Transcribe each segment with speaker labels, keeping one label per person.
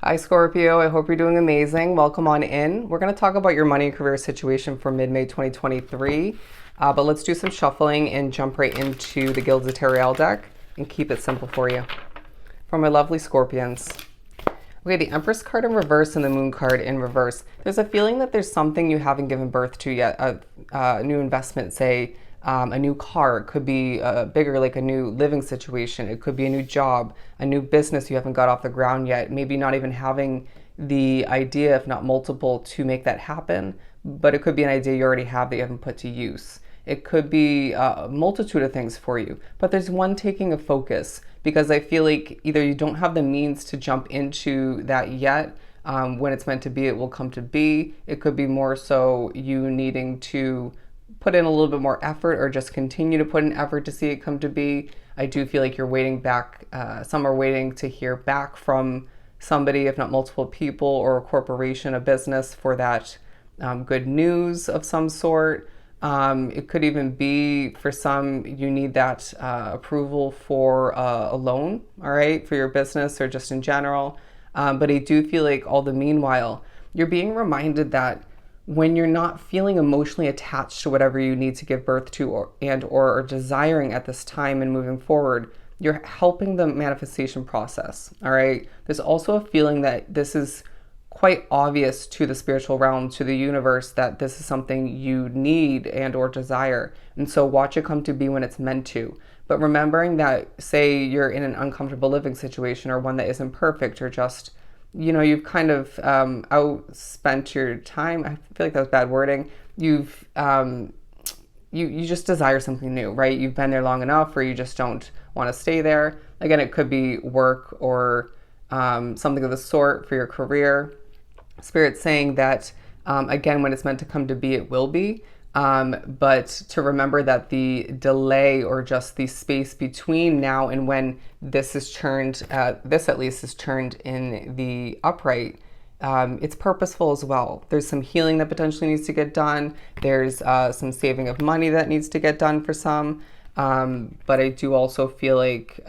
Speaker 1: Hi, Scorpio. I hope you're doing amazing. Welcome on in. We're going to talk about your money and career situation for mid-May 2023. But let's do some shuffling and jump right into the Gilded Tarot deck and keep it simple for you. For my lovely Scorpions. Okay, the Empress card in reverse and the Moon card in reverse. There's a feeling that there's something you haven't given birth to yet. A new investment, say, a new car. It could be bigger, like a new living situation. It could be a new job, a new business you haven't got off the ground yet. Maybe not even having the idea, if not multiple, to make that happen. But it could be an idea you already have that you haven't put to use. It could be a multitude of things for you. But there's one taking a focus because I feel like either you don't have the means to jump into that yet. When it's meant to be, it will come to be. It could be more so you needing to put in a little bit more effort or just continue to put in effort to see it come to be. I do feel like you're waiting back. Some are waiting to hear back from somebody, if not multiple people or a corporation, a business for that good news of some sort. It could even be for some, you need that approval for a loan, all right, for your business or just in general. But I do feel like all the meanwhile, you're being reminded that when you're not feeling emotionally attached to whatever you need to give birth to or desiring at this time and moving forward, you're helping the manifestation process, all right? There's also a feeling that this is quite obvious to the spiritual realm, to the universe, that this is something you need and or desire. And so watch it come to be when it's meant to. But remembering that, say you're in an uncomfortable living situation or one that isn't perfect or just, you've kind of outspent your time. I feel like that was bad wording. You've you just desire something new, right? You've been there long enough, or you just don't want to stay there. Again, it could be work or something of the sort for your career. Spirit's saying that again, when it's meant to come to be, it will be. But to remember that the delay or just the space between now and when this is turned, this at least is turned in the upright, it's purposeful as well. There's some healing that potentially needs to get done. There's some saving of money that needs to get done for some. But I do also feel like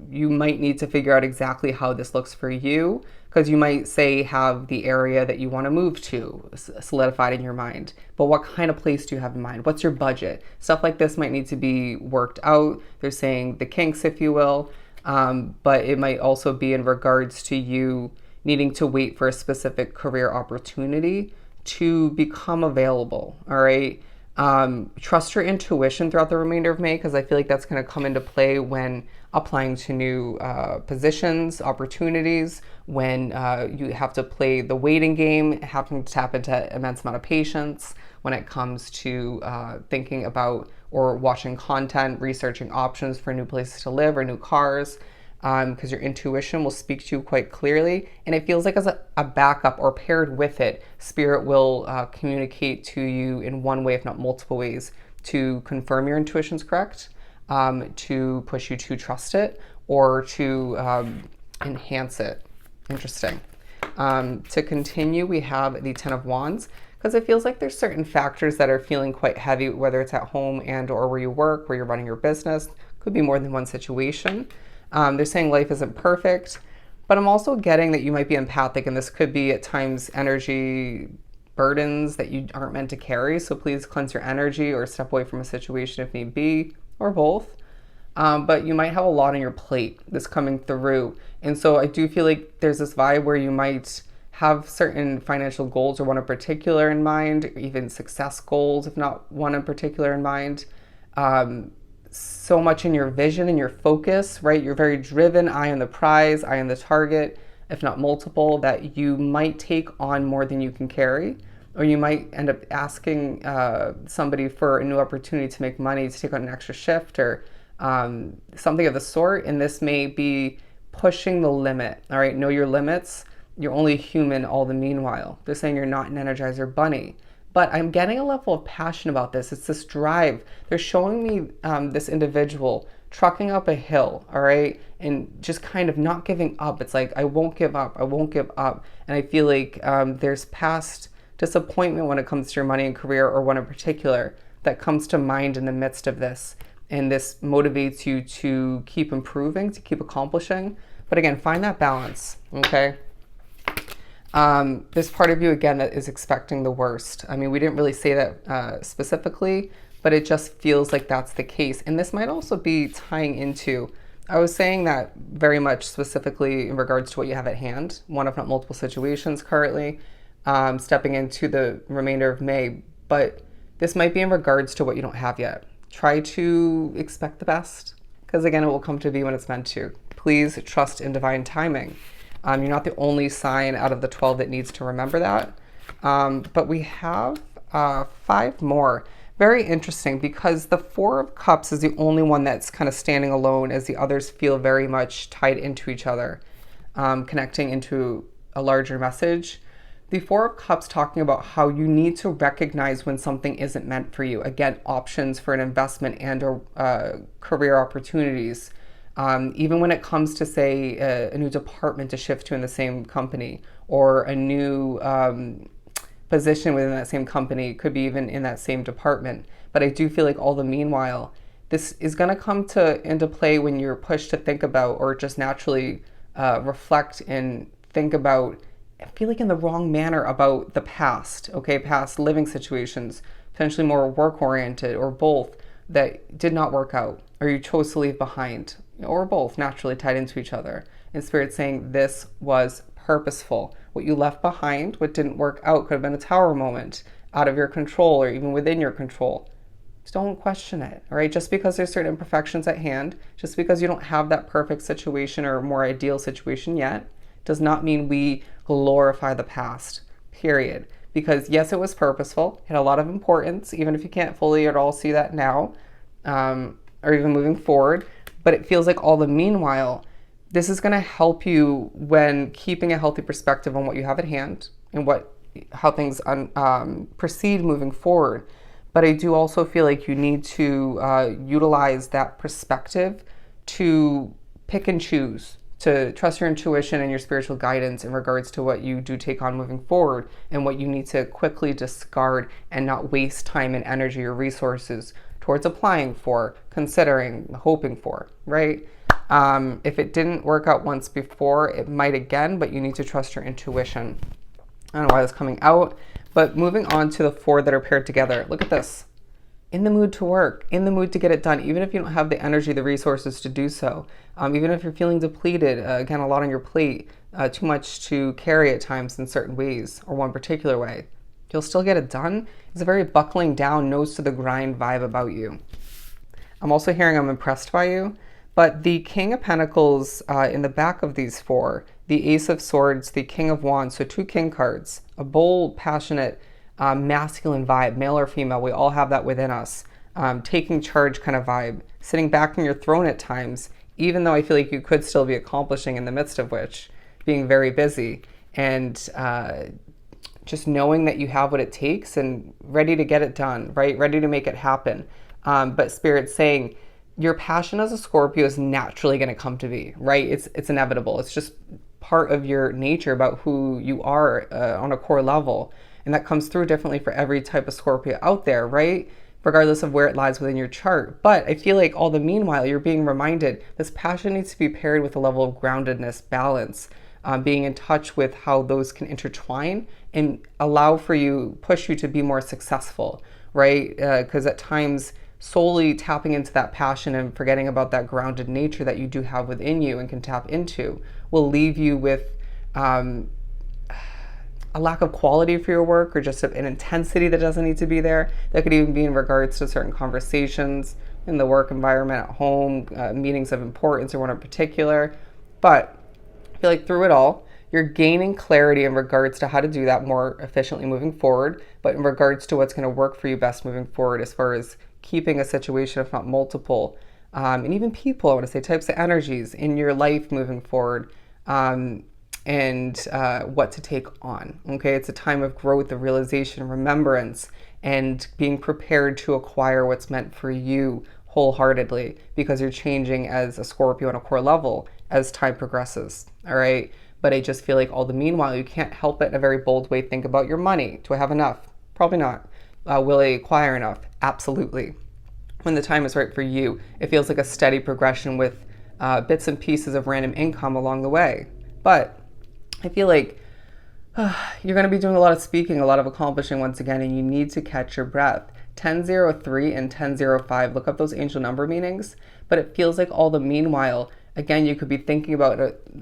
Speaker 1: you might need to figure out exactly how this looks for you, because you might, say, have the area that you want to move to solidified in your mind. But what kind of place do you have in mind? What's your budget? Stuff like this might need to be worked out. They're saying the kinks, if you will. But it might also be in regards to you needing to wait for a specific career opportunity to become available, all right? Trust your intuition throughout the remainder of May, because I feel like that's going to come into play when applying to new positions, opportunities, when you have to play the waiting game, having to tap into immense amount of patience when it comes to thinking about or watching content, researching options for new places to live or new cars, because your intuition will speak to you quite clearly. And it feels like as a backup or paired with it, Spirit will communicate to you in one way, if not multiple ways, to confirm your intuition's correct, to push you to trust it, or to enhance it. Interesting. To continue, we have the Ten of Wands, because it feels like there's certain factors that are feeling quite heavy, whether it's at home and or where you work, where you're running your business. Could be more than one situation. They're saying life isn't perfect, but I'm also getting that you might be empathic, and this could be at times energy burdens that you aren't meant to carry. So please cleanse your energy or step away from a situation if need be, or both. But you might have a lot on your plate this coming through. And so I do feel like there's this vibe where you might have certain financial goals or one in particular in mind, or even success goals, if not one in particular in mind. So much in your vision and your focus, right? You're very driven, eye on the prize, eye on the target, if not multiple, that you might take on more than you can carry, or you might end up asking somebody for a new opportunity to make money, to take on an extra shift or something of the sort. And this may be pushing the limit, all right? Know your limits. You're only human all the meanwhile. They're saying you're not an Energizer bunny. But I'm getting a level of passion about this. It's this drive. They're showing me this individual trucking up a hill, all right? And just kind of not giving up. It's like, I won't give up. I won't give up. And I feel like there's past disappointment when it comes to your money and career, or one in particular that comes to mind in the midst of this. And this motivates you to keep improving, to keep accomplishing. But again, find that balance, okay? There's part of you, again, that is expecting the worst. I mean, we didn't really say that specifically, but it just feels like that's the case. And this might also be tying into, I was saying that very much specifically in regards to what you have at hand, one if not multiple situations currently, stepping into the remainder of May. But this might be in regards to what you don't have yet. Try to expect the best, because again, it will come to be when it's meant to. Please trust in divine timing. You're not the only sign out of the 12 that needs to remember that. But we have 5 more. Very interesting, because the 4 of Cups is the only one that's kind of standing alone, as the others feel very much tied into each other, connecting into a larger message. The 4 of Cups talking about how you need to recognize when something isn't meant for you. Again, options for an investment and or career opportunities. Even when it comes to, say, a new department to shift to in the same company, or a new position within that same company, could be even in that same department. But I do feel like all the meanwhile, this is going to come into play when you're pushed to think about, or just naturally reflect and think about, I feel like in the wrong manner, about the past, okay, past living situations, potentially more work-oriented, or both, that did not work out, or you chose to leave behind, or both, naturally tied into each other. And Spirit saying this was purposeful. What you left behind, what didn't work out, could have been a tower moment, out of your control or even within your control. Just don't question it, all right? Just because there's certain imperfections at hand, just because you don't have that perfect situation or more ideal situation yet, does not mean we glorify the past, period. Because yes, it was purposeful, it had a lot of importance, even if you can't fully at all see that now, or even moving forward. But it feels like all the meanwhile, this is going to help you when keeping a healthy perspective on what you have at hand and how things proceed moving forward. But I do also feel like you need to utilize that perspective to pick and choose, to trust your intuition and your spiritual guidance in regards to what you do take on moving forward, and what you need to quickly discard and not waste time and energy or resources towards applying for, considering, hoping for, right? If it didn't work out once before, it might again, but you need to trust your intuition. I don't know why that's coming out, but moving on to the 4 that are paired together. Look at this. In the mood to work, in the mood to get it done, even if you don't have the energy, the resources to do so. Even if you're feeling depleted, again, a lot on your plate, too much to carry at times in certain ways, or one particular way, you'll still get it done. It's a very buckling down, nose to the grind vibe about you. I'm also hearing I'm impressed by you, but the King of Pentacles in the back of these 4, the Ace of Swords, the King of Wands, so 2 King cards, a bold, passionate, masculine vibe, male or female, we all have that within us. Taking charge kind of vibe, sitting back on your throne at times, even though I feel like you could still be accomplishing in the midst of which, being very busy, and just knowing that you have what it takes and ready to get it done, right? Ready to make it happen. But Spirit's saying your passion as a Scorpio is naturally going to come to be, right? It's inevitable. It's just part of your nature, about who you are on a core level. And that comes through differently for every type of Scorpio out there, right? Regardless of where it lies within your chart. But I feel like all the meanwhile, you're being reminded this passion needs to be paired with a level of groundedness, balance, being in touch with how those can intertwine and allow for you, push you to be more successful, right? Because at times, solely tapping into that passion and forgetting about that grounded nature that you do have within you and can tap into will leave you with a lack of quality for your work, or just an intensity that doesn't need to be there. That could even be in regards to certain conversations in the work environment, at home, meetings of importance, or one in particular. But I feel like through it all, you're gaining clarity in regards to how to do that more efficiently moving forward, but in regards to what's going to work for you best moving forward, as far as keeping a situation, if not multiple, and even people, I want to say, types of energies in your life moving forward, and what to take on. Okay, it's a time of growth, of realization, remembrance, and being prepared to acquire what's meant for you wholeheartedly, because you're changing as a Scorpio on a core level as time progresses. All right. But I just feel like all the meanwhile, you can't help it in a very bold way. Think about your money. Do I have enough? Probably not. Will I acquire enough? Absolutely. When the time is right for you, it feels like a steady progression with bits and pieces of random income along the way. But I feel like You're going to be doing a lot of speaking, a lot of accomplishing once again, and you need to catch your breath. 1003 and 1005, look up those angel number meanings, but it feels like all the meanwhile, again, you could be thinking about,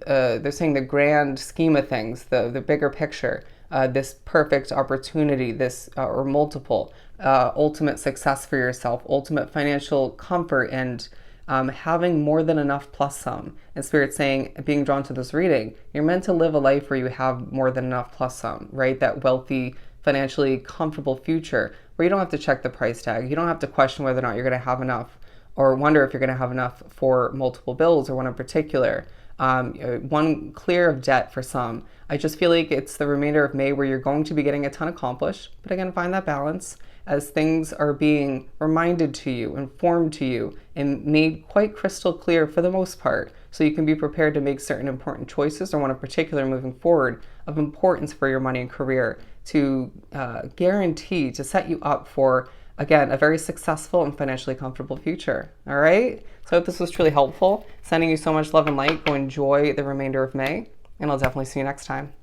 Speaker 1: they're saying the grand scheme of things, the bigger picture, this perfect opportunity, this, or multiple, ultimate success for yourself, ultimate financial comfort, and having more than enough plus some. And Spirit saying, being drawn to this reading, you're meant to live a life where you have more than enough plus some, right? That wealthy, financially comfortable future where you don't have to check the price tag. You don't have to question whether or not you're going to have enough or wonder if you're going to have enough for multiple bills or one in particular. One clear of debt for some. I just feel like it's the remainder of May where you're going to be getting a ton accomplished, but again, find that balance as things are being reminded to you, informed to you, and made quite crystal clear for the most part, so you can be prepared to make certain important choices or one in particular moving forward of importance for your money and career to guarantee to set you up for, again, a very successful and financially comfortable future. All right? So I hope this was truly helpful. Sending you so much love and light. Go enjoy the remainder of May, and I'll definitely see you next time.